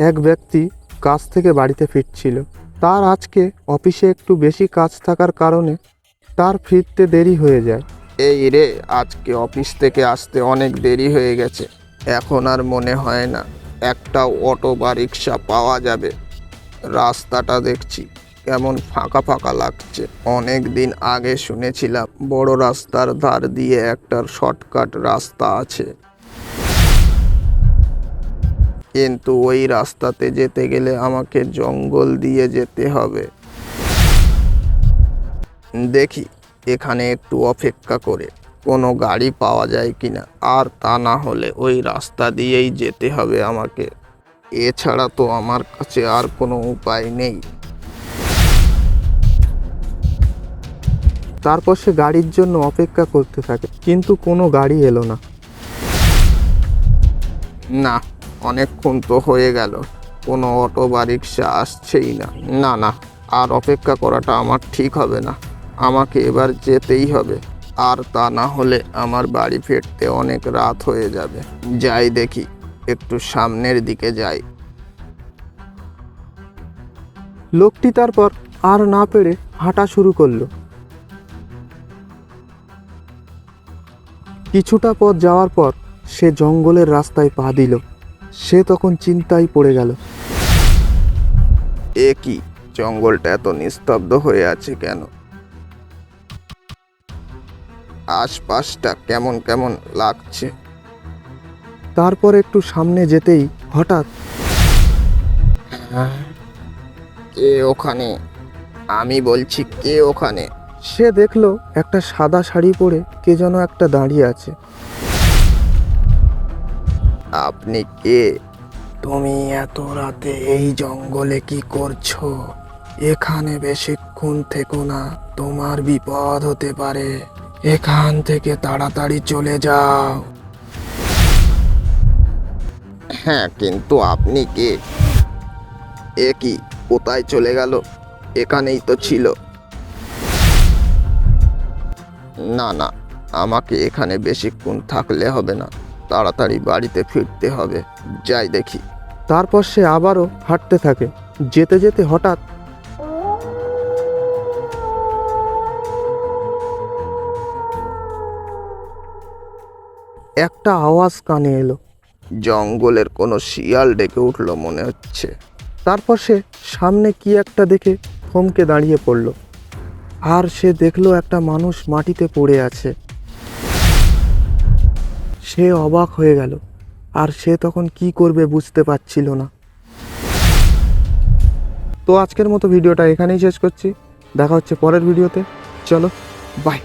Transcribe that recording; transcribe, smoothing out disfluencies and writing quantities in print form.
এক ব্যক্তি কাজ থেকে বাড়িতে ফিরছিল। তার আজকে অফিসে একটু বেশি কাজ থাকার কারণে তার ফিরতে দেরি হয়ে যায়। এই রে, আজকে অফিস থেকে আসতে অনেক দেরি হয়ে গেছে। এখন আর মনে হয় না একটা অটো বা রিক্সা পাওয়া যাবে। রাস্তাটা দেখছি কেমন ফাঁকা ফাঁকা লাগছে। অনেক দিন আগে শুনেছিলাম বড় রাস্তার ধার দিয়ে একটা শর্টকাট রাস্তা আছে, কিন্তু ওই রাস্তাতে যেতে গেলে আমাকে জঙ্গল দিয়ে যেতে হবে। দেখি এখানে একটু অপেক্ষা করে কোনো গাড়ি পাওয়া যায় কিনা, আর তা না হলে ওই রাস্তা দিয়েই যেতে হবে আমাকে। এছাড়া তো আমার কাছে আর কোনো উপায় নেই। তারপর সে গাড়ির জন্য অপেক্ষা করতে থাকে, কিন্তু কোনো গাড়ি এলো না। না, অনেকক্ষণ তো হয়ে গেল, কোনো অটো বা রিক্সা আসছেই না। না না, আর অপেক্ষা করাটা আমার ঠিক হবে না। আমাকে এবার যেতেই হবে, আর তা না হলে আমার বাড়ি ফিরতে অনেক রাত হয়ে যাবে। যাই দেখি, একটু সামনের দিকে যাই। লোকটি তারপর আর না পেরে হাঁটা শুরু করলো। কিছুটা পথ যাওয়ার পর সে জঙ্গলের রাস্তায় পা দিল। সে তখন চিন্তায় পড়ে গেল। এ কি, জঙ্গলটা এত নিস্তব্ধ হয়ে আছে কেন? আশপাশটা কেমন কেমন লাগছে। তারপর একটু সামনে যেতেই হঠাৎ, কে ওখানে? আমি বলছি, কে ওখানে? সে দেখলো একটা সাদা শাড়ি পরে কে যেন একটা দাঁড়িয়ে আছে। আপনি কে? তুমি এত রাতে এই জঙ্গলে কি করছো? এখানে বেশিক্ষণ থেকো না, তোমার বিপদ হতে পারে। এখান থেকে তাড়াতাড়ি চলে যাও। হ্যাঁ, কিন্তু আপনি কে? এ কি, কোথায় চলে গেল? এখানেই তো ছিল। না না, আমাকে এখানে বেশিক্ষণ থাকলে হবে না, তাড়াতাড়ি বাড়িতে ফিরতে হবে। যাই দেখি। তারপর সে আবারও হাঁটতে থাকে। যেতে যেতে হঠাৎ একটা আওয়াজ কানে এলো। জঙ্গলের কোনো শিয়াল ডেকে উঠলো মনে হচ্ছে। তারপর সে সামনে কি একটা দেখে থমকে দাঁড়িয়ে পড়ল, আর সে দেখলো একটা মানুষ মাটিতে পড়ে আছে। সে অবাক হয়ে গেল, আর সে তখন কি করবে বুঝতে পারছিল না। তো আজকের মতো ভিডিওটা এখানেই শেষ করছি। দেখা হচ্ছে পরের ভিডিওতে। চলো, বাই।